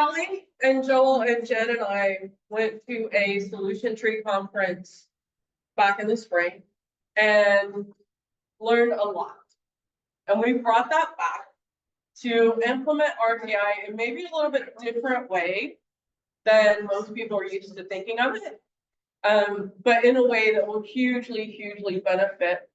Kelly and Joel and Jen and I went to a solution tree conference back in the spring and learned a lot. And we brought that back to implement RTI in maybe a little bit different way than most people are used to thinking of it. But in a way that will hugely, hugely benefit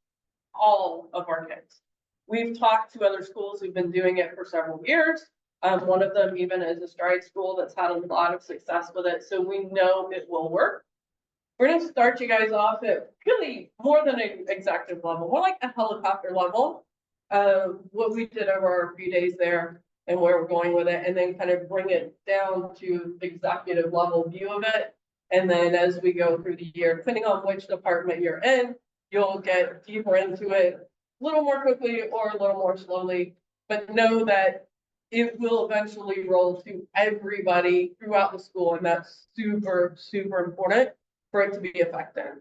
all of our kids. We've talked to other schools who've been doing it for several years. One of them even is a Stride school that's had a lot of success with it. So we know it will work. We're going to start you guys off at really more than an executive level, more like a helicopter level. What we did over our few days there and where we're going with it, and then kind of bring it down to executive level view of it. And then as we go through the year, depending on which department you're in, you'll get deeper into it a little more quickly or a little more slowly, but know that it will eventually roll to everybody throughout the school. And that's super, super important for it to be effective.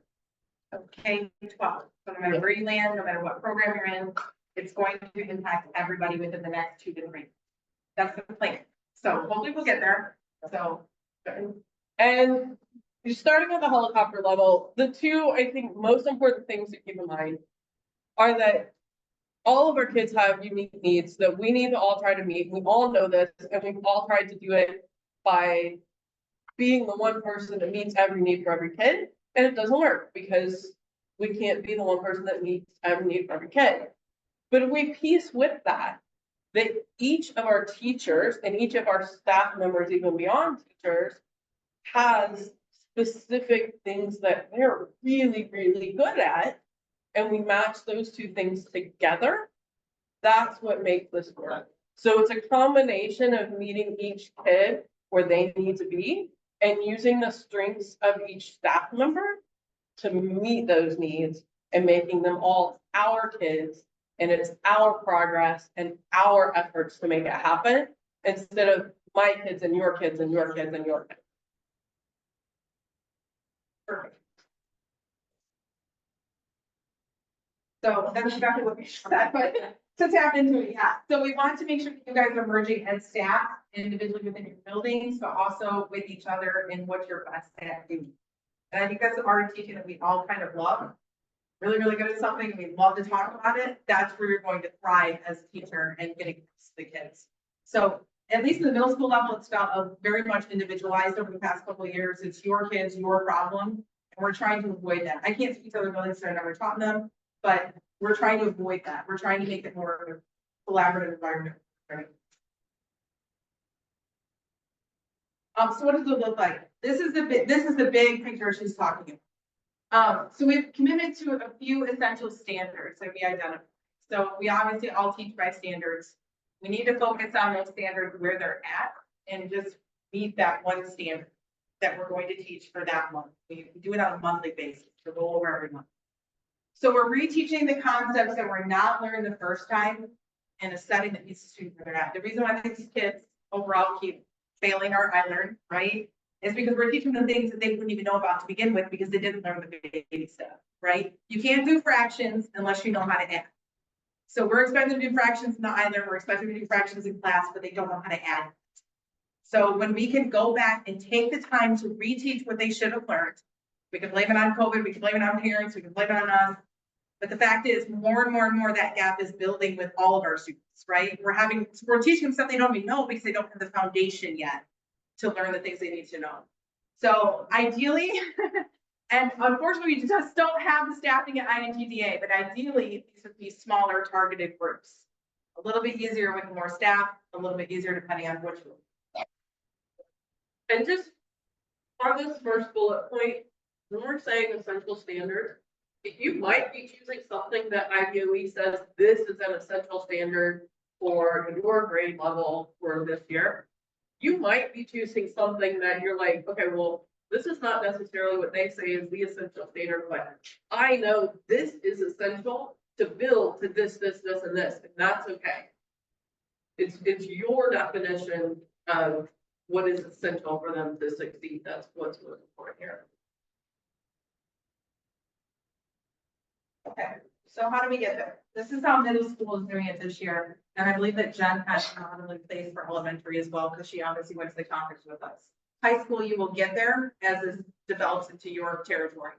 K-12. So no matter where you land, no matter what program you're in, it's going to impact everybody within the next 2 to 3. That's the plan. So hopefully we'll get there. So, and you're starting at the helicopter level. The two, I think, most important things to keep in mind are that all of our kids have unique needs that we need to all try to meet. We all know this, and we've all tried to do it by being the one person that meets every need for every kid. And it doesn't work because we can't be the one person that meets every need for every kid. But if we piece with that each of our teachers and each of our staff members, even beyond teachers, has specific things that they're really, really good at, and we match those two things together, that's what makes this work. So it's a combination of meeting each kid where they need to be and using the strengths of each staff member to meet those needs and making them all our kids. And it's our progress and our efforts to make it happen instead of my kids and your kids and your kids and your kids. Perfect. so that's exactly what we said, but to tap into it, yeah. So we want to make sure that you guys are merging as staff individually within your buildings, but also with each other in what you're best at doing. And I think that's the art of teaching that we all kind of love. Really, really good at something, we love to talk about it. That's where you're going to thrive as a teacher and getting to the kids. So at least in the middle school level, it's felt very much individualized over the past couple of years. It's your kids, your problem, and we're trying to avoid that. I can't speak to other buildings, so I never taught them, but we're trying to avoid that. We're trying to make it more of a collaborative environment. Right? So what does it look like? This is the big picture she's talking about. So we have commitment to a few essential standards that we identify. So we obviously all teach by standards. We need to focus on those standards where they're at and just meet that one standard that we're going to teach for that month. We do it on a monthly basis to go over every month. So we're reteaching the concepts that were not learned the first time in a setting that needs to suit where they're at. The reason why these kids overall keep failing our iLearn, right, is because we're teaching them things that they wouldn't even know about to begin with because they didn't learn the baby stuff, right? You can't do fractions unless you know how to add. So we're expecting to do fractions in the iLearn, we're expecting to do fractions in class, but they don't know how to add. So when we can go back and take the time to reteach what they should have learned, we can blame it on COVID, we can blame it on parents, we can blame it on us. But the fact is more and more and more that gap is building with all of our students, right? We're teaching them stuff they don't even know because they don't have the foundation yet to learn the things they need to know. So ideally, and unfortunately, we just don't have the staffing at INTDA, but ideally, these would be smaller targeted groups. A little bit easier with more staff, a little bit easier depending on which group. And just on this first bullet point, when we're saying essential standards, you might be choosing something that ideally says this is an essential standard for your grade level for this year. You might be choosing something that you're like, okay, well, this is not necessarily what they say is the essential standard, but I know this is essential to build to this, and this, and that's okay. It's your definition of what is essential for them to succeed. That's what's really important here. Okay, So how do we get there? This is how middle school is doing it this year, and I believe that Jen has a model in place for elementary as well, because she obviously went to the conference with us. High school, you will get there as this develops into your territory.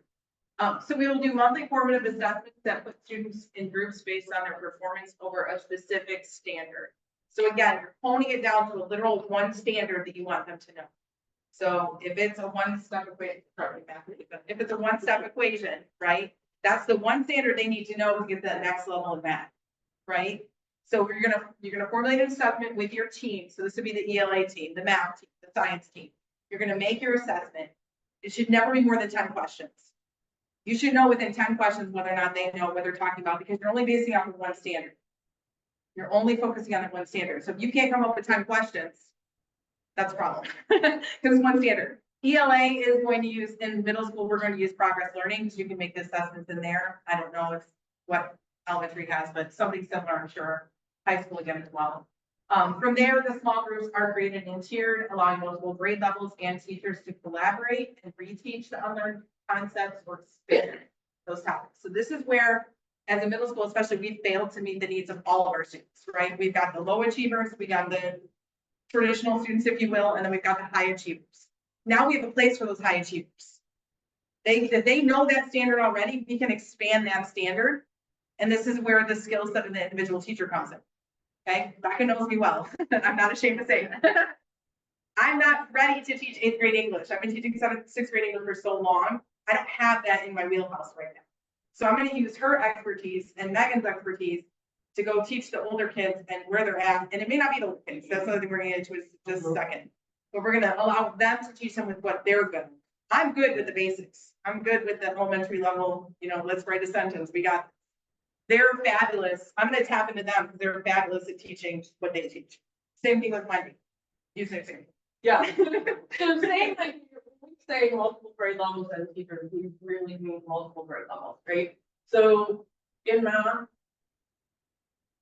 So we will do monthly formative assessments that put students in groups based on their performance over a specific standard. So again, you're honing it down to a literal one standard that you want them to know. So if it's a one-step equation, if it's a one-step equation, right? That's the one standard they need to know to get that next level in math, right? So you're gonna formulate an assessment with your team. So this would be the ELA team, the math team, the science team. You're gonna make your assessment. It should never be more than 10 questions. You should know within 10 questions whether or not they know what they're talking about, because you're only basing off of one standard. You're only focusing on that one standard. So if you can't come up with 10 questions, that's a problem, because it's one standard. ELA is going to use, in middle school, we're going to use progress learning, because you can make the assessments in there. I don't know if what elementary has, but something similar, I'm sure, high school again as well. From there, the small groups are graded and tiered, allowing multiple grade levels and teachers to collaborate and reteach the unlearned concepts or expand those topics. So this is where, as a middle school especially, we failed to meet the needs of all of our students, right? We've got the low achievers, we got the traditional students, if you will, and then we've got the high achievers. Now we have a place for those high achievers. If they know that standard already, we can expand that standard. And this is where the skill set of the individual teacher comes in. Okay, Becca knows me well. I'm not ashamed to say that. I'm not ready to teach 8th grade English. I've been teaching 6th grade English for so long. I don't have that in my wheelhouse right now. So I'm going to use her expertise and Megan's expertise to go teach the older kids and where they're at. And it may not be the older kids. That's another thing we're going to get into is just a second. But we're going to allow them to teach them with what they're good. I'm good with the basics. I'm good with the elementary level. You know, let's write a sentence. They're fabulous. I'm going to tap into them because they're fabulous at teaching what they teach. Same thing with my using same. Yeah. So saying like, saying multiple grade levels as teachers, we really mean multiple grade levels, right? So in math,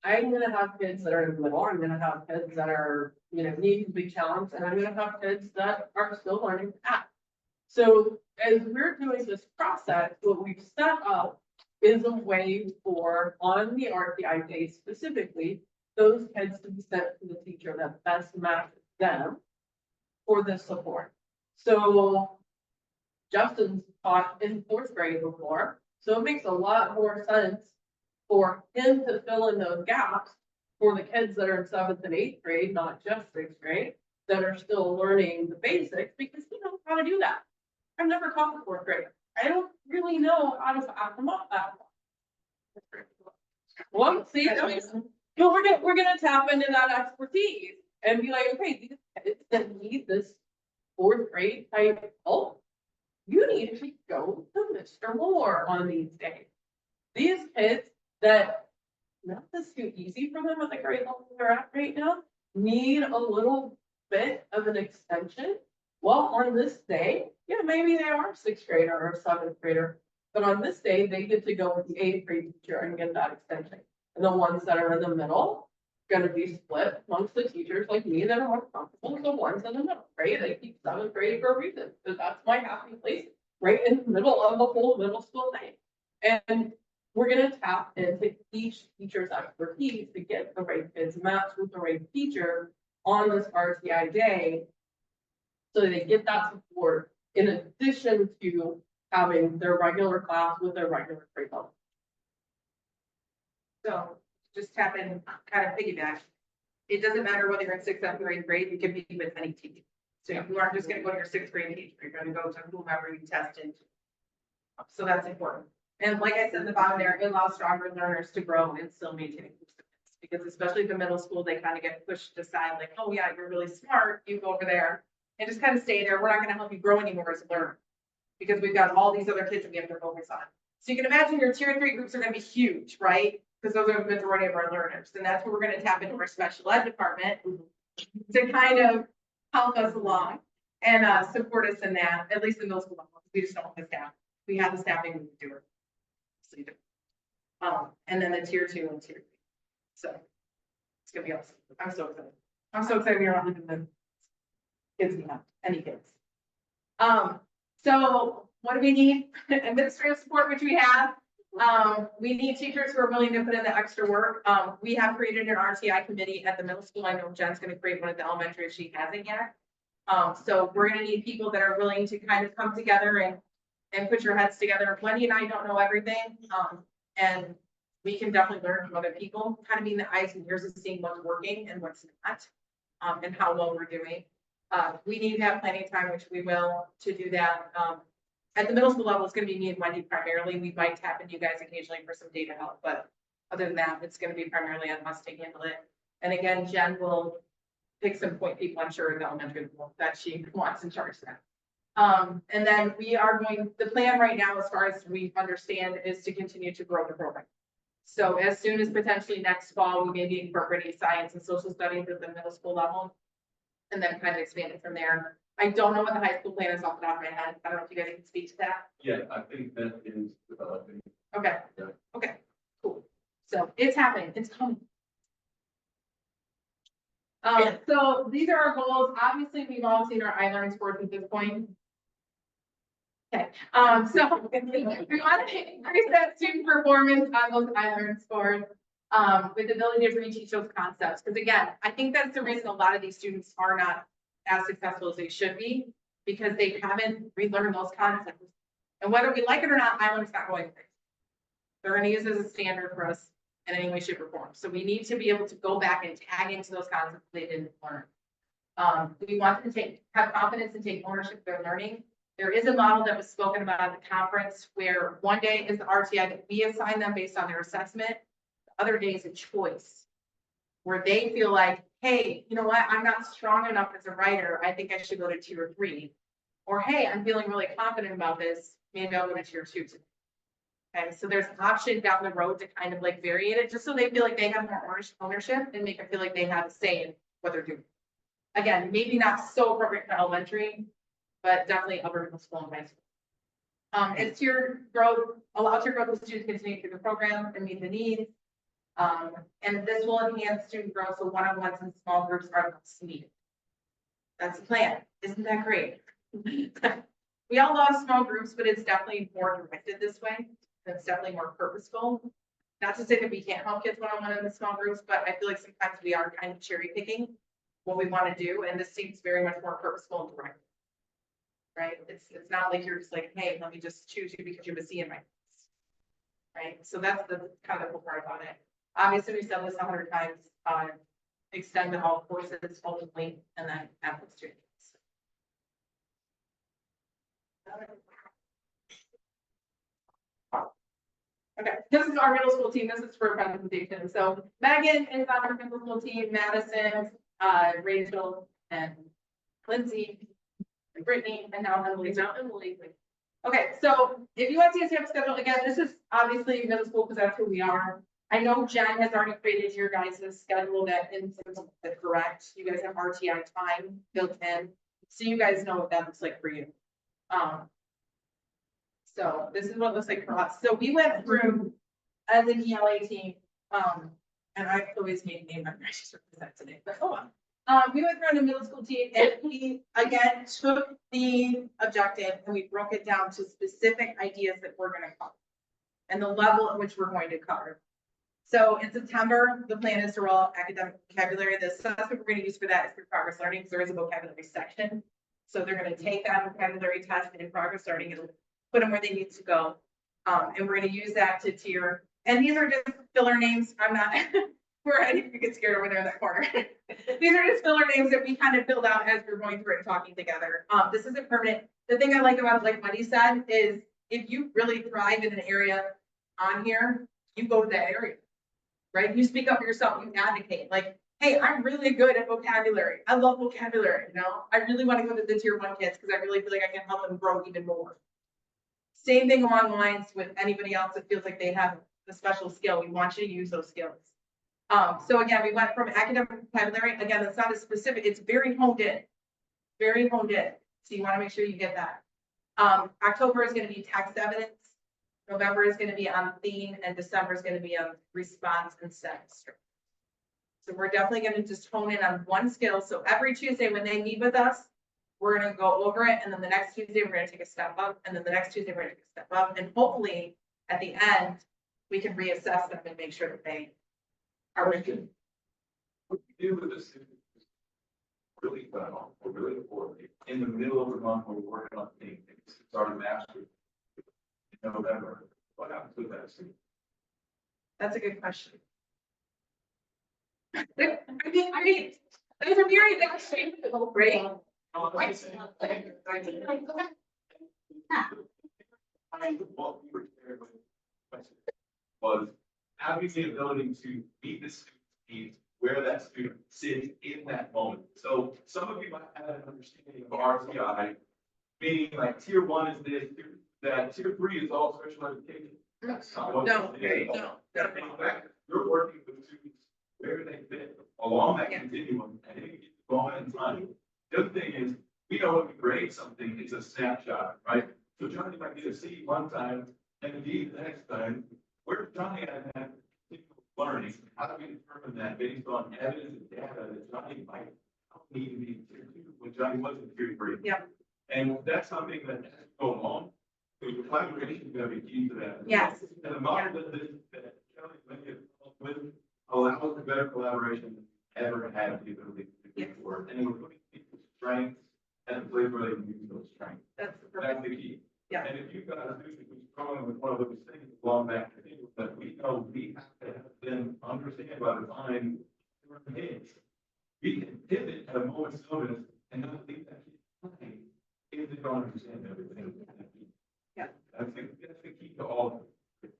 I'm gonna have kids that are in the middle, I'm gonna have kids that are, need to be challenged, and I'm gonna have kids that are still learning math. So as we're doing this process, what we've set up is a way for, on the RTI day specifically, those kids to be sent to the teacher that best matches them for the support. So Justin's taught in 4th grade before, so it makes a lot more sense for him to fill in those gaps for the kids that are in 7th and 8th grade, not just 6th grade, that are still learning the basics, because he knows how to do that. I've never taught the 4th grade. I don't really know how to back them up that much. Well, see, but we're gonna tap into that expertise and be like, okay, these kids that need this 4th grade type help, you need to go to Mr. Moore on these days. These kids that math is too easy for them at the grade level they're at right now need a little bit of an extension. Well, on this day, yeah, maybe they are a 6th grader or a 7th grader, but on this day, they get to go with the 8th grade teacher and get that extension. And the ones that are in the middle, going to be split amongst the teachers like me that are more comfortable with the ones in the middle, right? I keep 7th grade for a reason, because that's my happy place, right in the middle of the whole middle school thing. And we're going to tap into each teacher's expertise to get the right kids matched with the right teacher on this RTI day, so they get that support in addition to having their regular class with their regular grade level. So just tap in, kind of piggyback. It doesn't matter whether you're in 6th, 7th, or 8th grade, you can be with any teacher. So you aren't just going to go to your 6th grade teacher, you're going to go to whomever you test into. So that's important. And like I said, in the bottom there, it allows stronger learners to grow and still maintain inclusiveness. Because especially the middle school, they kind of get pushed aside, like, oh yeah, you're really smart, you go over there and just kind of stay there. We're not going to help you grow anymore as a learner, because we've got all these other kids that we have to focus on. So you can imagine your tier 3 groups are going to be huge, right? Because those are the majority of our learners. And that's where we're going to tap into our special ed department to kind of help us along and support us in that, at least in those levels. We just don't have the staff. We have the staffing, we would do it. So you do. And then the tier 2 and tier 3. So it's gonna be awesome. I'm so excited. I'm so excited we're not leaving the kids behind, any kids. So what do we need? Administrative support, which we have. We need teachers who are willing to put in the extra work. We have created an RTI committee at the middle school. I know Jen's gonna create one at the elementary if she hasn't yet. So we're gonna need people that are willing to kind of come together and put your heads together. Wendy and I don't know everything, and we can definitely learn from other people, kind of being the eyes and ears of seeing what's working and what's not, and how well we're doing. We need to have planning time, which we will, to do that. At the middle school level, it's gonna be me and Wendy primarily. We might tap into you guys occasionally for some data help, but other than that, it's gonna be primarily on us to handle it. And again, Jen will pick some point people, I'm sure, in the elementary level that she wants in charge of that. And then we are going, the plan right now, as far as we understand, is to continue to grow the program. So as soon as potentially next fall, we may be incorporating science and social studies at the middle school level. And then kind of expand it from there. I don't know what the high school plan is off the top of my head. I don't know if you guys can speak to that. Yeah, I think that is developing. Okay, Yeah. okay, cool. So it's happening, it's coming. So these are our goals. Obviously, we've all seen our iLearn scores at this point. Okay, so we want to increase that student performance on those iLearn scores, with the ability to reteach those concepts. Because again, I think that's the reason a lot of these students are not as successful as they should be, because they haven't relearned those concepts. And whether we like it or not, iLearn's not going there. They're going to use it as a standard for us in any way, shape, or form. So we need to be able to go back and tag into those concepts they didn't learn. We want them to have confidence and take ownership of their learning. There is a model that was spoken about at the conference where one day is the RTI that we assign them based on their assessment. The other day is a choice where they feel like, hey, you know what? I'm not strong enough as a writer. I think I should go to tier 3. Or, hey, I'm feeling really confident about this. Maybe I'll go to tier 2 today. Okay, so there's an option down the road to kind of like vary it, just so they feel like they have more ownership and make them feel like they have a say in what they're doing. Again, maybe not so appropriate for elementary, but definitely upper middle school and high school. As tier growth, allow tier growth of students continue through the program and meet the needs. And this will enhance student growth, so one-on-ones and small groups are less needed. That's the plan. Isn't that great? We all love small groups, but it's definitely more directed this way. It's definitely more purposeful. Not to say that we can't help kids one-on-one in the small groups, but I feel like sometimes we are kind of cherry picking what we want to do, and this seems very much more purposeful and direct. Right? It's not like you're just like, hey, let me just choose you because you have a C in my class. Right? So that's the kind of the cool part about it. Obviously, we said this 100 times, extend to all courses ultimately, and then have the students. Okay, this is our middle school team. This is for presentation. So Megan is on our middle school team, Madison, Rachel, and Lindsay, and Brittany, and now Emily's out. Emily. Okay, so if you want to see a schedule, again, this is obviously middle school because that's who we are. I know Jen has already created your guys' schedule that is correct. You guys have RTI time built in, so you guys know what that looks like for you. So this is what it looks like for us. So we went through as an ELA team, and I always made name my precious represent today, but hold on. We went through on a middle school team, and we again took the objective and we broke it down to specific ideas that we're going to cover and the level at which we're going to cover. So in September, the plan is to roll out academic vocabulary. The assessment we're going to use for that is through progress learning, because there is a vocabulary section. So they're going to take that vocabulary test in progress learning and put them where they need to go. And we're going to use that to tier. And these are just filler names. I'm not, I think you get scared over there in that corner. These are just filler names that we kind of filled out as we're going through it and talking together. This isn't permanent. The thing I like about it, like Wendy said, is if you really thrive in an area on here, you go to that area, right? You speak up for yourself, you advocate. Like, hey, I'm really good at vocabulary. I love vocabulary, you know? I really want to go to the tier 1 kids because I really feel like I can help them grow even more. Same thing along the lines with anybody else that feels like they have a special skill. We want you to use those skills. So again, we went from academic vocabulary. Again, it's not as specific. It's very honed in. Very honed in. So you want to make sure you get that. October is going to be text evidence. November is going to be on theme, and December is going to be on response and sentence. So we're definitely going to just hone in on one skill. So every Tuesday when they meet with us, we're going to go over it, and then the next Tuesday we're going to take a step up, and then the next Tuesday we're going to take a step up, and hopefully at the end, we can reassess them and make sure that they are working. What you do with the students is really well, or really poorly. In the middle of the month, we're working on things, start a master. In November, what happens with that student? That's a good question. I mean, those are very, that's great. What we were sharing with was having the ability to meet the student's needs where that student sits in that moment. So some of you might have an understanding of RTI, meaning like tier one is this, that tier three is all special education. That's not what No, it is. no. In fact, you're working with students where they fit along that continuum at any moment in time. The other thing is, we know when we grade something, it's a snapshot, right? So Johnny might get a C one time and a D the next time. Where's Johnny at in that learning? How do we determine that based on evidence and data that Johnny might need to be in tier two when Johnny was in tier three? Yep. And that's something that has to go along. So the collaboration is going to be key to that. Yes. And the model that Kelly Lincoln with allows for better collaboration than ever had the ability to do before. And we're putting people's strengths and the place where they can use those strengths. That's That's the key. Yeah. And if you've got a student who's struggling with one of those things, along that continuum, that we know we have to have them understand by the time they're kids. We can pivot at a moment's notice and not leave that kid behind if they don't understand everything. Yeah. That's the key to all of it.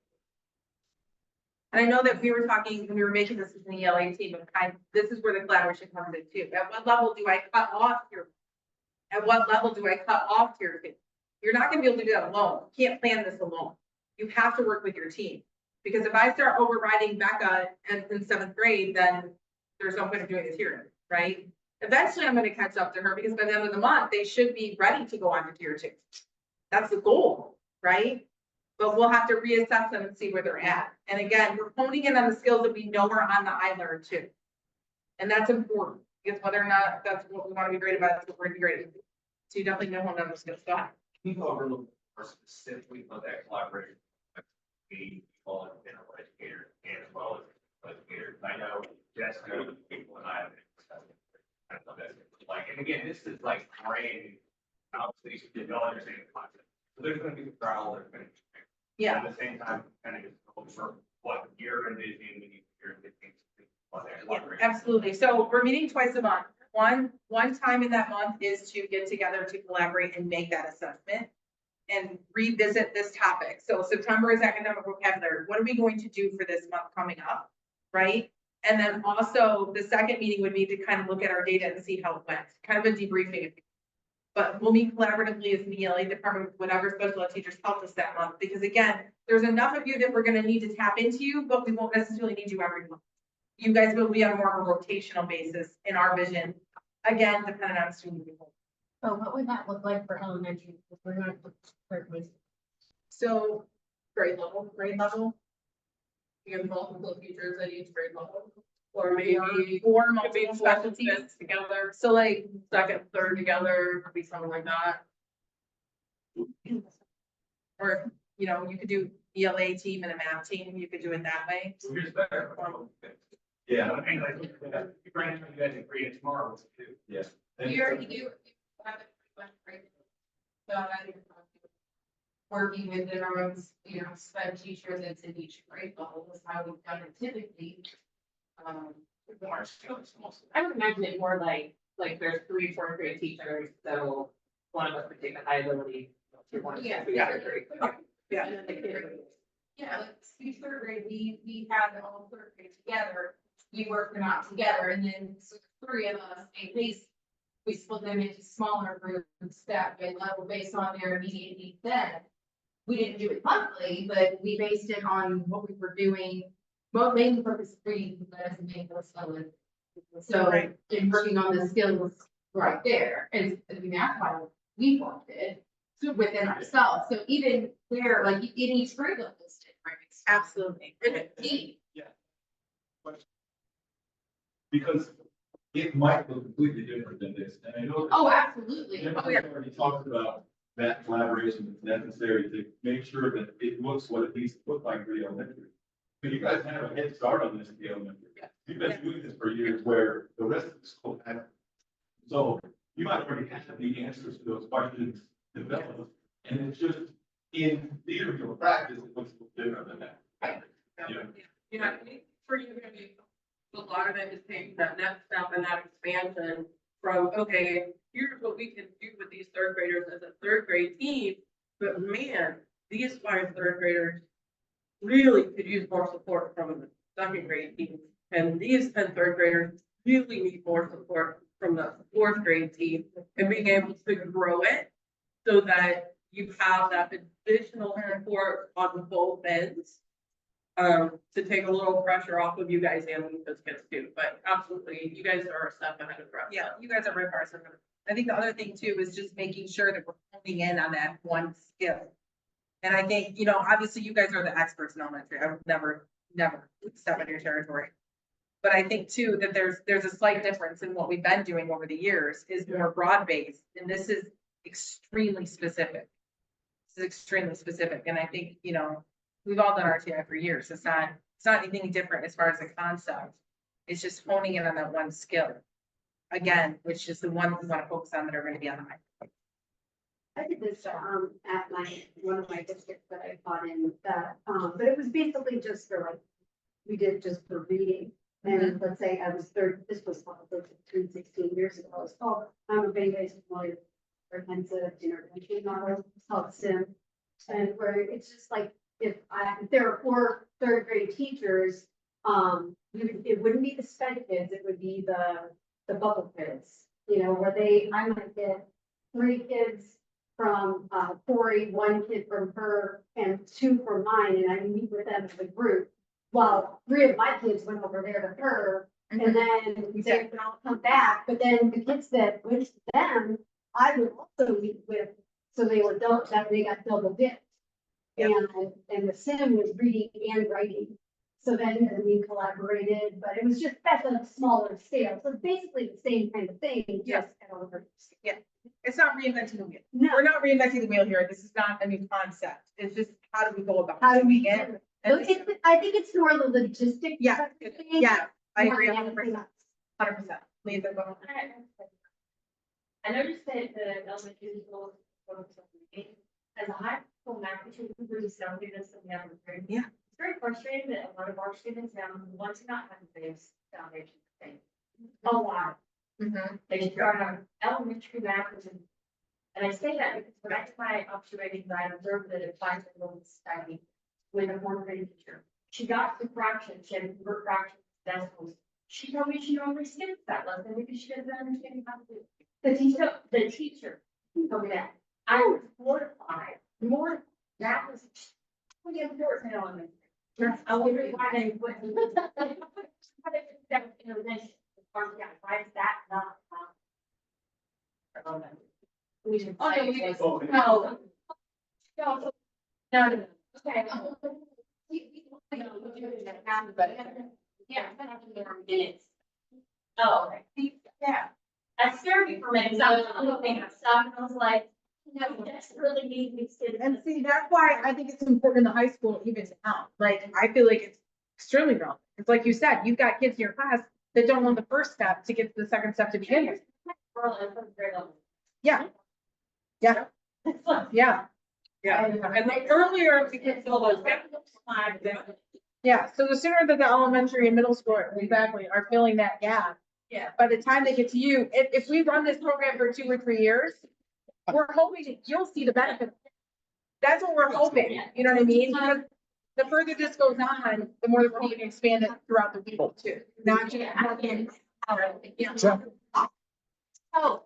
And I know that we were talking, when we were making this as an ELA team, of this is where the collaboration comes in too. At what level do I cut off your? At what level do I cut off your thing? You're not gonna be able to do that alone. You can't plan this alone. You have to work with your team. Because if I start overriding Becca in seventh grade, then there's no point of doing this here, right? Eventually, I'm gonna catch up to her because by the end of the month, they should be ready to go on to tier two. That's the goal, right? But we'll have to reassess them and see where they're at. And again, we're honing in on the skills that we know are on the iLearn too. And that's important, because whether or not that's what we want to be great about, that's what we're gonna be great at. So you definitely know hone on those skills. Go ahead. Can you go over a little more specifically about that collaboration? We call it general educator and as well as educator. I know Jessica, people and I have been discussing. I don't know that's like, and again, this is like brand, obviously, you don't understand the concept. So there's gonna be the trial, there's gonna be. Yeah. At the same time, kind of just over what you're envisioning when you're thinking on that collaboration. Absolutely. So we're meeting twice a month. One time in that month is to get together to collaborate and make that assessment and revisit this topic. So September is academic vocabulary. What are we going to do for this month coming up, right? And then also the second meeting would be to kind of look at our data and see how it went, kind of a debriefing. But we'll meet collaboratively as an ELA department with whatever special ed teachers helped us that month. Because again, there's enough of you that we're gonna need to tap into you, but we won't necessarily need you every month. You guys will be on more of a rotational basis in our vision, again, depending on student behavior. So what would that look like for elementary? If we're not third grade. So grade level. You have multiple teachers at each grade level, or maybe Or could be multiple specialties specialties. together, So like, second, third together, could be something like that. or, you know, you could do ELA team and a math team, you could do it that way. So here's better. Yeah. I mean, like, you guys can create it tomorrow, let's do. Yeah. You have it pretty much right. So I working with everyone's, sped teachers that's in each grade level is how we've done it typically. More skills, mostly. I would imagine it more like there's 3 fourth grade teachers, so one of us would take the high ability. To one of Yeah. the other 3. Yeah. And then the kid- Yeah, like speech third grade, we had all third grade together, we worked them out together, and then so the 3 of us, we split them into smaller groups that grade level based on their immediate needs then. We didn't do it monthly, but we based it on what we were doing, well, mainly focus reading, but as a main focus on. So, Right. in working on the skills right there, and I mean, that's how we worked it. So within ourselves, so even where, like, in each grade level is different. Absolutely. Key. Because it might look completely different than this, and I know. Oh, absolutely. Jim Oh, yeah. already talked about that collaboration that's necessary to make sure that it looks what it needs to look like for the elementary. But you guys have a head start on this at the elementary. You've been doing this for years where the rest of the school hasn't. So you might already have the answers to those questions developed, and it's just in theory or practice, it looks a little different than that. Yeah. Yeah, I think for you, gonna be, a lot of it is taking that next step and that expansion from, okay, here's what we can do with these third graders as a third grade team. But man, these 5 third graders really could use more support from the second grade team. And these 10 third graders really need more support from the 4th grade team, and being able to grow it so that you have that additional support on both ends. To take a little pressure off of you guys and those kids too, but absolutely, you guys are a step ahead of us. Yeah, you guys are very far. So I think the other thing too is just making sure that we're honing in on that one skill. And I think, you know, obviously you guys are the experts in elementary. I would never step in your territory. But I think too, that there's a slight difference in what we've been doing over the years is more broad-based, and this is extremely specific. This is extremely specific, and I think, you know, we've all done RTI for years. It's not anything different as far as the concept. It's just honing in on that one skill. Again, which is the one we want to focus on that are going to be on the high. I did this, at one of my districts that I taught in that, but it was basically just for like, we did just for reading. And let's say I was this was probably 16 years ago. It's called, I don't know if anybody's familiar with comprehensive intervention model, it's called SIM. And where it's just like, if there are 4 third grade teachers, it wouldn't be the sped kids, it would be the bubble kids, you know, where I might get 3 kids from Corey, 1 kid from her, and 2 from mine, and I meet with them as a group. While 3 of my kids went over there to her, and then they would all come back, but then the kids that went to them, I would also meet with, so they were they got double dipped. And the sim was reading and writing. So then we collaborated, but it was just that's on a smaller scale. So it's basically the same kind of thing, just at a larger scale. Yeah, it's not reinventing the wheel. No. We're not reinventing the wheel here. This is not a new concept. It's just how do we go about How do we doing get it? it? And this- I think it's more the logistics. Yeah, side of things, yeah, I more agree than 100%. anything else. 100%. Lisa, go ahead. I noticed that the elementary school focus on reading as a high school math teacher, we really sounded this in the other grade. Yeah. It's very frustrating that a lot of our students now want to not have a base foundation thing. A lot. They just start on elementary math and I say that because when I did my observations, I observed that it finds a little study with a 4th grade teacher. She got the fractions, she had to convert fractions to decimals. She told me she normally skips that lesson because she doesn't understand how to do it. The teacher told me that. I was mortified. That was really important element. I wonder why they wouldn't. That intervention. Why is that not? We should. Oh, No. No. Okay. Yeah, minutes. Oh, okay. Yeah. That scared me for a minute, because I was looking at stuff and I was like, no, that's really neat. And see, that's why I think it's important in the high school even now. Like, I feel like it's extremely relevant. It's like you said, you've got kids in your class that don't know the first step to get to the second step to begin with. Yeah. Yeah. Yeah. Yeah, and the earlier we can fill those gaps, Yeah. So the sooner that the elementary and middle school exactly are filling that gap. Yeah. By the time they get to you, if we run this program for 2 or 3 years, we're hoping that you'll see the benefit. That's what we're hoping, you know what I mean? Because the further this goes on, the more that we're hoping to expand it throughout the week too. Not just. Yeah. Oh.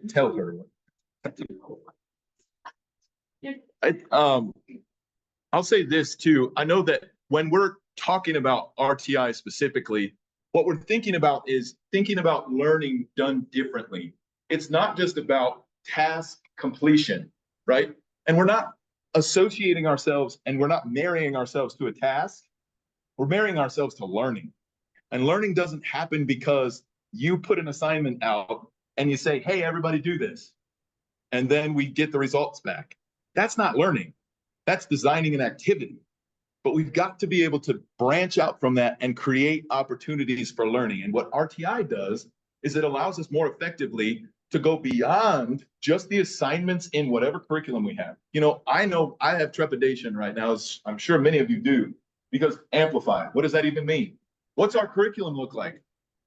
Tell her. I'll say this too. I know that when we're talking about RTI specifically, what we're thinking about is thinking about learning done differently. It's not just about task completion, right? And we're not associating ourselves and we're not marrying ourselves to a task. We're marrying ourselves to learning. And learning doesn't happen because you put an assignment out and you say, hey, everybody do this. And then we get the results back. That's not learning. That's designing an activity. But we've got to be able to branch out from that and create opportunities for learning. And what RTI does is it allows us more effectively to go beyond just the assignments in whatever curriculum we have. You know I have trepidation right now, as I'm sure many of you do, because amplify, what does that even mean? What's our curriculum look like?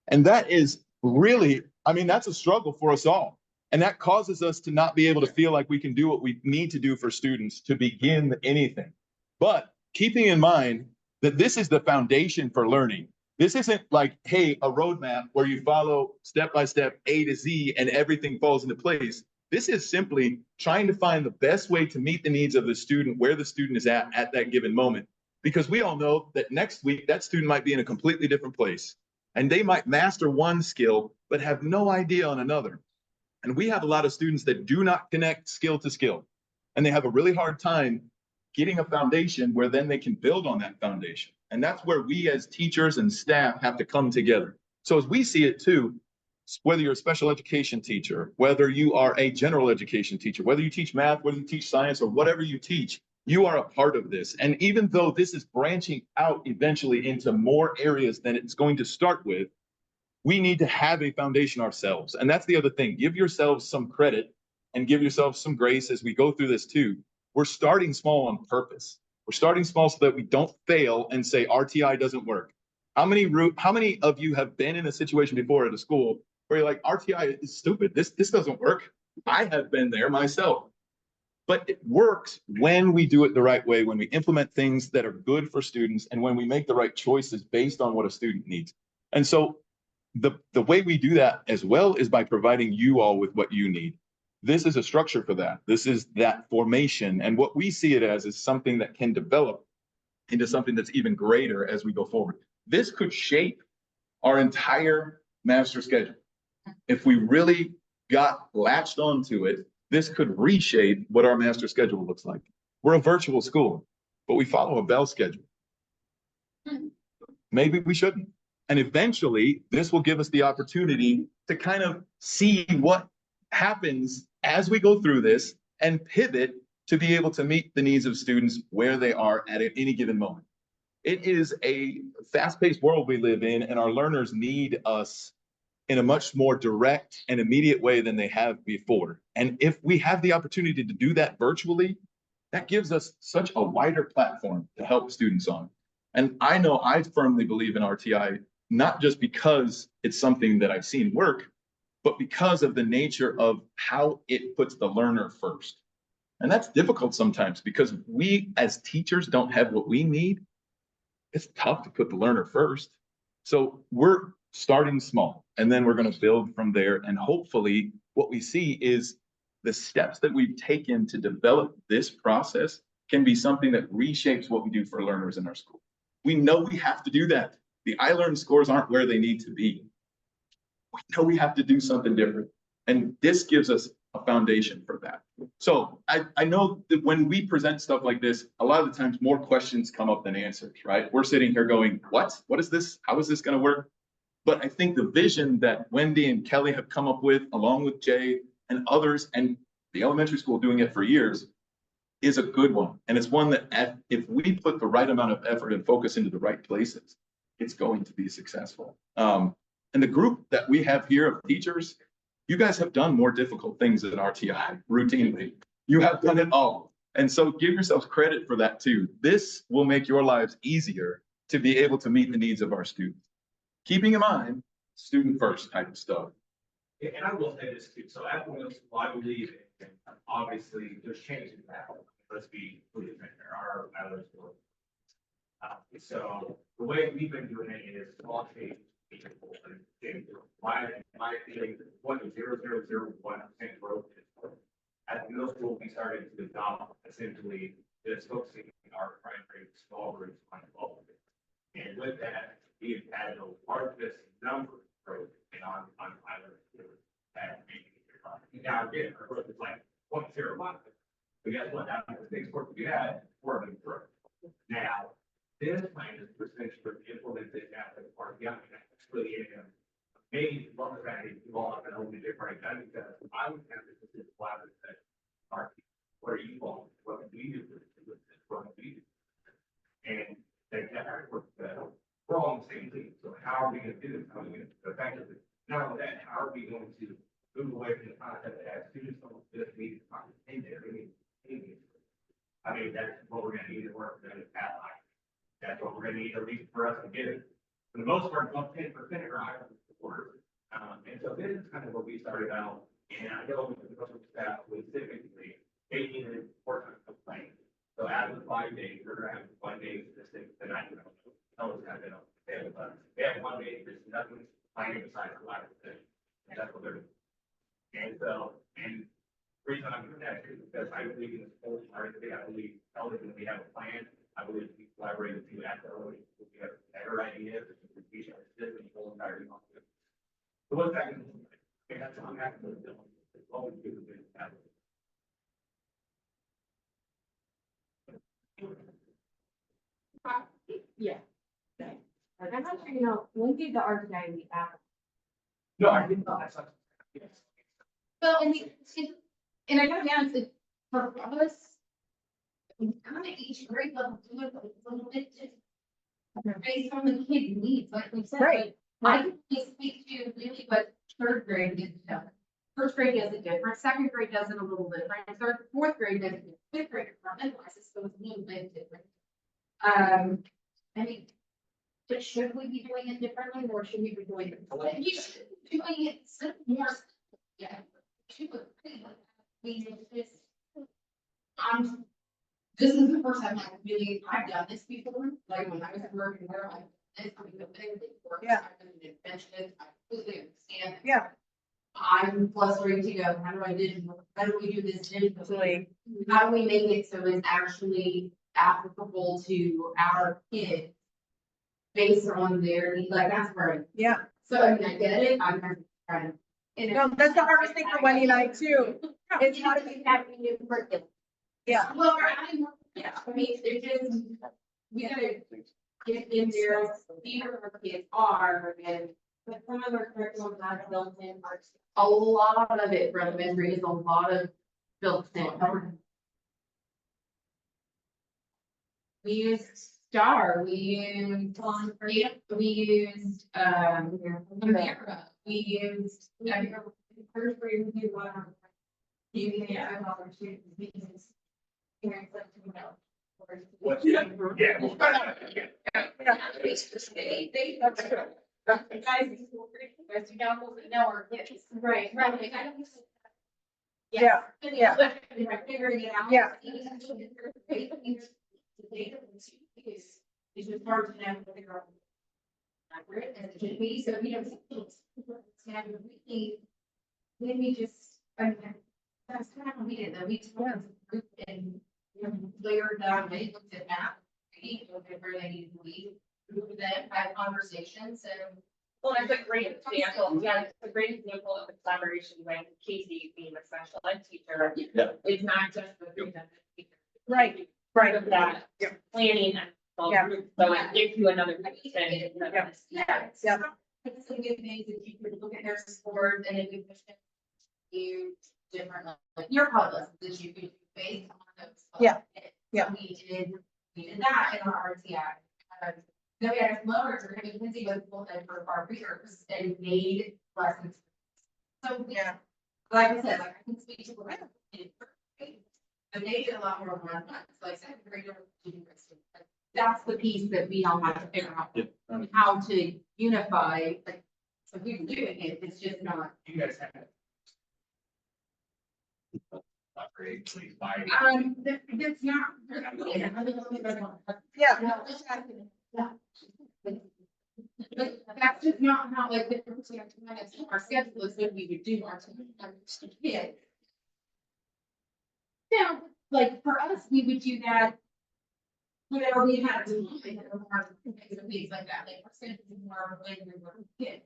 And that is really, I mean, that's a struggle for us all. And that causes us to not be able to feel like we can do what we need to do for students to begin anything. But keeping in mind that this is the foundation for learning. This isn't like, hey, a roadmap where you follow step by step A to Z and everything falls into place. This is simply trying to find the best way to meet the needs of the student where the student is at that given moment. Because we all know that next week, that student might be in a completely different place. And they might master one skill, but have no idea on another. And we have a lot of students that do not connect skill to skill. And they have a really hard time getting a foundation where then they can build on that foundation. And that's where we as teachers and staff have to come together. So as we see it too, whether you're a special education teacher, whether you are a general education teacher, whether you teach math, whether you teach science, or whatever you teach, you are a part of this. And even though this is branching out eventually into more areas than it's going to start with, we need to have a foundation ourselves. And that's the other thing. Give yourselves some credit and give yourselves some grace as we go through this too. We're starting small on purpose. We're starting small so that we don't fail and say RTI doesn't work. How many of you have been in a situation before at a school where you're like, RTI is stupid. This doesn't work. I have been there myself. But it works when we do it the right way, when we implement things that are good for students, and when we make the right choices based on what a student needs. And so the way we do that as well is by providing you all with what you need. This is a structure for that. This is that formation. And what we see it as is something that can develop into something that's even greater as we go forward. This could shape our entire master schedule. If we really got latched onto it, this could reshape what our master schedule looks like. We're a virtual school, but we follow a bell schedule. Maybe we shouldn't. And eventually, this will give us the opportunity to kind of see what happens as we go through this and pivot to be able to meet the needs of students where they are at any given moment. It is a fast-paced world we live in, and our learners need us in a much more direct and immediate way than they have before. And if we have the opportunity to do that virtually, that gives us such a wider platform to help students on. And I know I firmly believe in RTI, not just because it's something that I've seen work, but because of the nature of how it puts the learner first. And that's difficult sometimes because we as teachers don't have what we need. It's tough to put the learner first. So we're starting small, and then we're going to build from there. And hopefully what we see is the steps that we've taken to develop this process can be something that reshapes what we do for learners in our school. We know we have to do that. The iLearn scores aren't where they need to be. We know we have to do something different. And this gives us a foundation for that. So I know that when we present stuff like this, a lot of the times more questions come up than answers, right? We're sitting here going, what is this? How is this going to work? But I think the vision that Wendy and Kelly have come up with, along with Jay and others, and the elementary school doing it for years, is a good one. And it's one that if we put the right amount of effort and focus into the right places, it's going to be successful. And the group that we have here of teachers, you guys have done more difficult things than RTI routinely. You have done it all. And so give yourselves credit for that too. This will make your lives easier to be able to meet the needs of our students. Keeping in mind, student first type of stuff. Yeah, and I will say this too, so at Williams, I believe, and obviously, there's changes now, let's be clear, there are others. So the way we've been doing it is small changes. My feeling, 1.0001% growth is at the middle school, we started to adopt essentially just focusing our primary small groups on all of it. And with that, we have had the largest number of growth and on either that now again, our growth is like 0.01. But guess what? Out of the six work we had, we're going to grow. Now, this plan is essentially implemented at the part of the that's really amazing. What was that think you all have an element different, I think that I would have this as collaborative that are, what are you all, what can we do, what can we do? And they have, we're all on the same team, so how are we gonna do this, how are we gonna effectively, not only that, how are we going to move away from the concept that as students don't just need to talk in there, they need. I mean, that's what we're gonna need to work with at like, that's what we're gonna need, at least for us to get it. For the most part, about 10% are out of the order. And so this is kind of what we started out, and I know with the coaching staff specifically, they needed work on complaint. So out of the 5 days, we're gonna have 1 day specific that I know, tell us how they have 1 day, there's nothing finding besides a lot of things. And that's what they're doing. And so, and the reason I'm doing that is because I believe in this whole market, I believe, we have a plan. I believe we collaborate with you at the early, we have better ideas, we should assist in the whole entire thing. So what's that gonna look like? Okay, that's what I'm asking them. It's all we do is have it. Yeah. I'm not sure, you know, when did the RTI meet happen? No, I didn't know. That's not. Yes. Well, and I gotta be honest, for us, we kind of each grade level do it a little bit different based on the kid's needs, like we said. Right. But I can only speak to really what third grade is doing. First grade does it different, second grade does it a little different, third, fourth grade does it, fifth grade compartmentalizes, so it's a little bit different. I mean, but should we be doing it differently, or should we be doing it? You should be doing it more, yeah. This is the first time I've done this before, like when I was working where I did this, Yeah. I completely understand. Yeah. I'm flustering to go, how do we do this digitally? Absolutely. How do we make it so it's actually applicable to our kids? Based on their needs, like that's where, Yeah. so I mean, I get it, I'm trying to. No, that's the hardest thing for Wendy and I too. It's how to be, having new curriculum. yeah. Well, yeah, I mean, it just, we gotta get in there, see where our kids are, and. But some of our curriculum not built in, a lot of it for elementary is a lot of built in. We used Star, we used, America, we used, first grade, we did one. Yeah. What's yeah. Guys, you know our kids. Right. Yeah. Yeah. Figuring it out. Yeah. It's just hard to know what they're on. Accurate as it should be, so you know, then we just, I mean, that's kind of what we did, though, we took as a group and, you know, layered down, they looked at math, where they needed to lead, then had conversations and. Well, that's a great example, yeah, it's a great example of the collaboration when Casey being a special ed teacher. Yeah. It's not just the teacher. Right. Part of that Yeah. planning and. Yeah. So it gives you another. Yeah. Yeah. Yeah. It's some good things if you could look at their scores and if you push it. You different, like your policies that you could based on those. Yeah. Yeah. We did that in our RTI. Then we had lower, I mean, Lindsay was full time for our readers and made lessons. So, yeah, like I said, like I can speak to the rest. And they did a lot more than 1 month, so like second grader. That's the piece that we all have to figure out, how to unify, like, so we're doing it, it's just not. You guys have it. Upgrade, please buy. That's not. Yeah. But that's just not how, like, the our schedule is when we would do our kids. Now, like, for us, we would do that. Whenever we had to, things like that, like, our schedule is more when we were kids.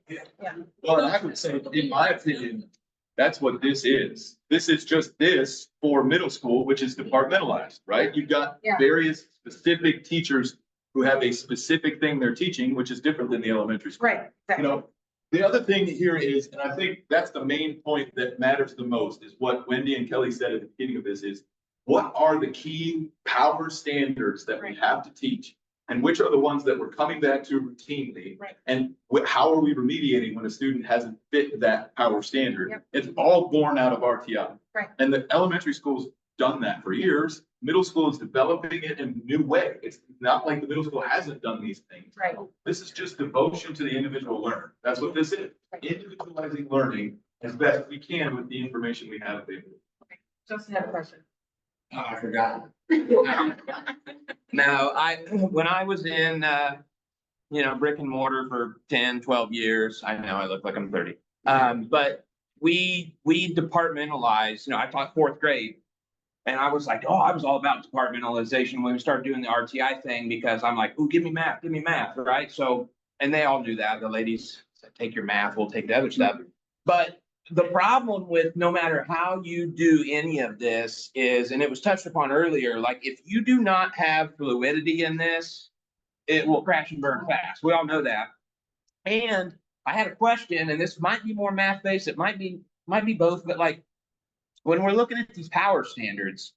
Well, and I would say, in my opinion, that's what this is. This is just this for middle school, which is departmentalized, right? You've got Yeah. various specific teachers who have a specific thing they're teaching, which is different than the elementary school. Right. You know, The other thing here is, and I think that's the main point that matters the most, is what Wendy and Kelly said at the beginning of this is, what are the key power standards that we have to teach? And which are the ones that we're coming back to routinely? Right. And how are we remediating when a student hasn't fit that power standard? Yep. It's all born out of RTI. Right. And the elementary school's done that for years. Middle school is developing it in a new way. It's not like the middle school hasn't done these things. Right. This is just devotion to the individual learner. That's what this is. Individualizing learning as best we can with the information we have available. Justin had a question. Oh, I forgot. No, when I was in, brick and mortar for 10, 12 years, I know I look like I'm 30. But we departmentalized, I taught fourth grade. And I was like, I was all about departmentalization when we started doing the RTI thing, because I'm like, give me math, right? So, and they all knew that. The ladies said, take your math, we'll take the other stuff. But the problem with no matter how you do any of this is, and it was touched upon earlier, like if you do not have fluidity in this, it will crash and burn fast. We all know that. And I had a question, and this might be more math based, it might be both, but like when we're looking at these power standards,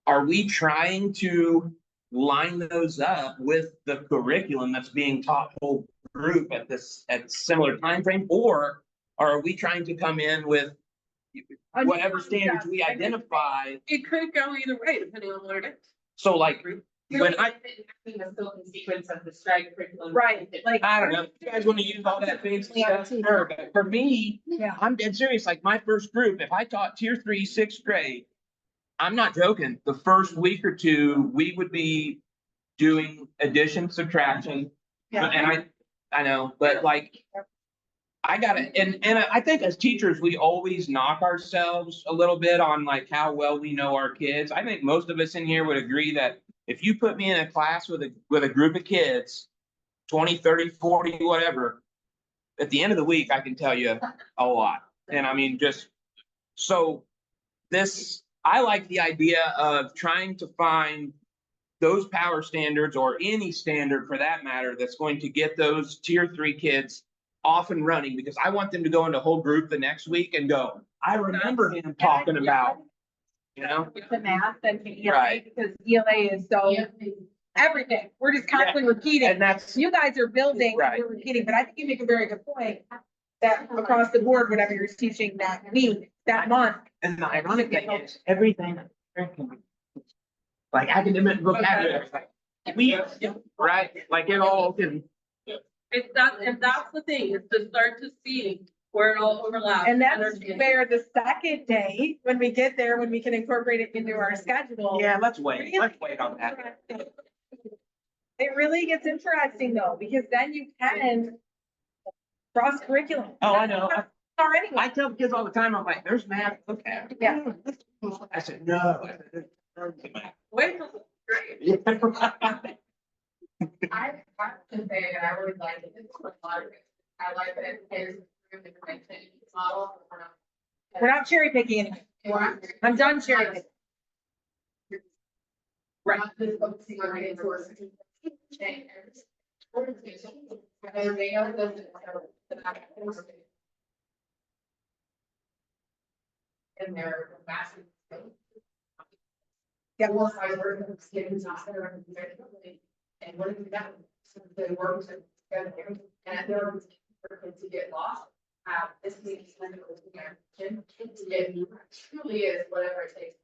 are we trying to line those up with the curriculum that's being taught whole group at similar time frame, or are we trying to come in with whatever standards we identify? It could go either way, depending on what it is. So like, when I still in sequence of the strike curriculum. Right, like. I don't know, if you guys want to use all that fancy stuff, sure, but for me, Yeah. I'm dead serious. Like my first group, if I taught tier 3, 6th grade, I'm not joking. The first week or two, we would be doing addition, subtraction. Yeah. And I know, but like, I gotta, and I think as teachers, we always knock ourselves a little bit on like how well we know our kids. I think most of us in here would agree that if you put me in a class with a group of kids, 20, 30, 40, whatever, at the end of the week, I can tell you a lot. And I mean, just so I like the idea of trying to find those power standards, or any standard for that matter, that's going to get those tier 3 kids off and running, because I want them to go into a whole group the next week and go, I remember him talking about, With the math and ELA, Right. because ELA is so everything. We're just constantly repeating. and that's, You guys are building, Right. you're repeating, but I think you make a very good point that across the board, whatever you're teaching that week, that month. and the ironic thing is, everything, like academic vocabulary, right? Like it all can. And that's the thing, is to start to see where it all overlaps. And that's understand. where the second day, when we get there, when we can incorporate it into our schedule. Yeah, let's wait on that. It really gets interesting though, because then you can cross curriculum. Oh, I know. Already. I tell the kids all the time, I'm like, there's math, okay. Yeah. I said, no. Wait till it's great. Yeah. I have to say that I really like it. It's a lot of it. I like that there's room information model. We're not cherry picking. I'm done cherry picking. Right. Just focusing on resources. And they are the back and forth. And they're massive. Yeah. Well, I work with students out there and what have we done? So they work together and there was to get lost. This week is to get truly is whatever it takes.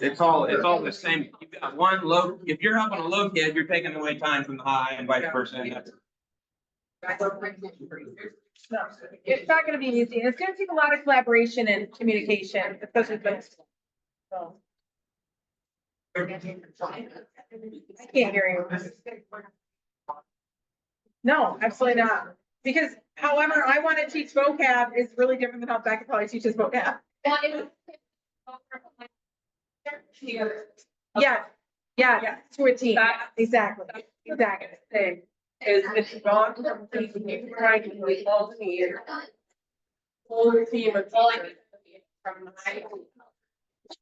It's all the same. You've got one low, if you're helping a low kid, you're taking away time from the high and vice versa. And that's- It's not gonna be easy. It's gonna take a lot of collaboration and communication, especially with. So. I can't hear you. No, absolutely not. Because however I want to teach vocab is really different than how Becca probably teaches vocab. Yeah, yeah, to a team. Exactly, exactly. Is it's not something you try to do all the year. Full team of from high.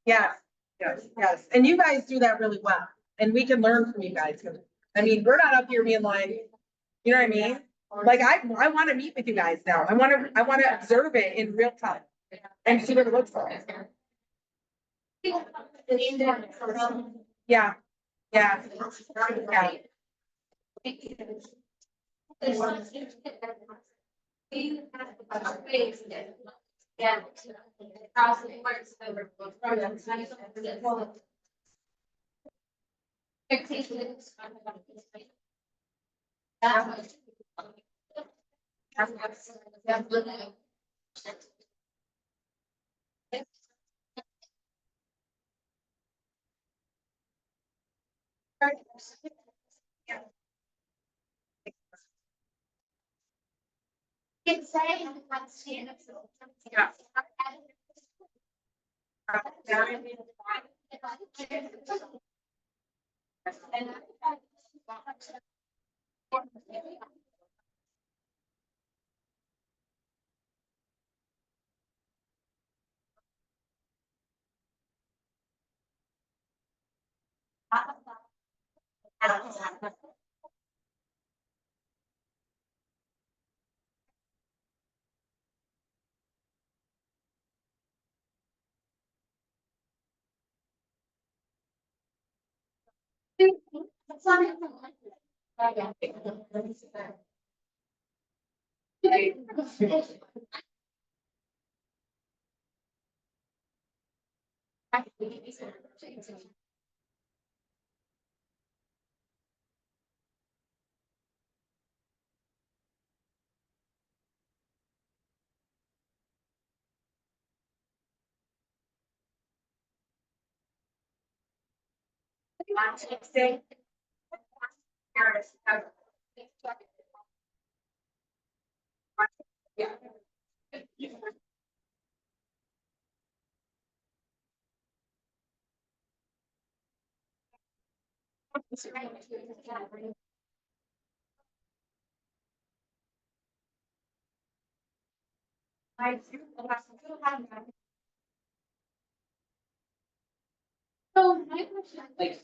Yes, yes, yes. And you guys do that really well. And we can learn from you guys. I mean, we're not up here being like, you know what I mean? Like, I wanna meet with you guys now. I wanna observe it in real time and see what it looks like. Yeah, yeah. Yeah. Yeah. It's saying, let's see, Yeah. So my question, like,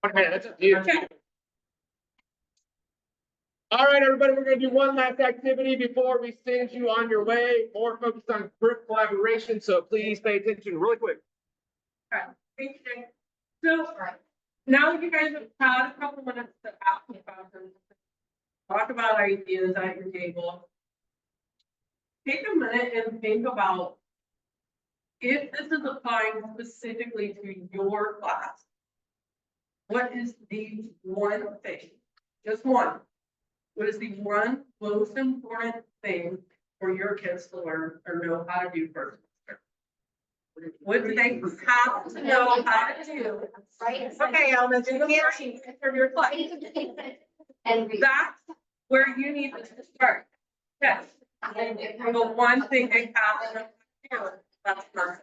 Okay, that's up to you. Okay. All right, everybody, we're gonna do one last activity before we send you on your way. More focused on group collaboration, so please pay attention really quick. Thank you. So, now that you guys have had a couple minutes to ask me about them, talk about ideas at your table. Take a minute and think about if this is applying specifically to your class. What is the one thing, just one? What is the one most important thing for your kids to learn or know how to do first? What do they have to know how to do? Okay, Elma, do the worksheet for your class. And That's where you need to start. Yes. The one thing they have to do, that's first.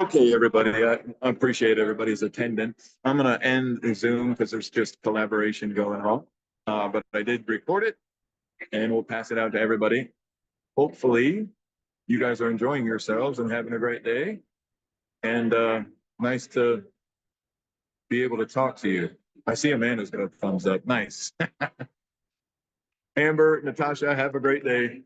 Okay, everybody, I appreciate everybody's attendance. I'm gonna end the Zoom because there's just collaboration going on. But I did record it and we'll pass it out to everybody. Hopefully, you guys are enjoying yourselves and having a great day. And nice to be able to talk to you. I see Amanda's got a thumbs up. Nice. Amber, Natasha, have a great day.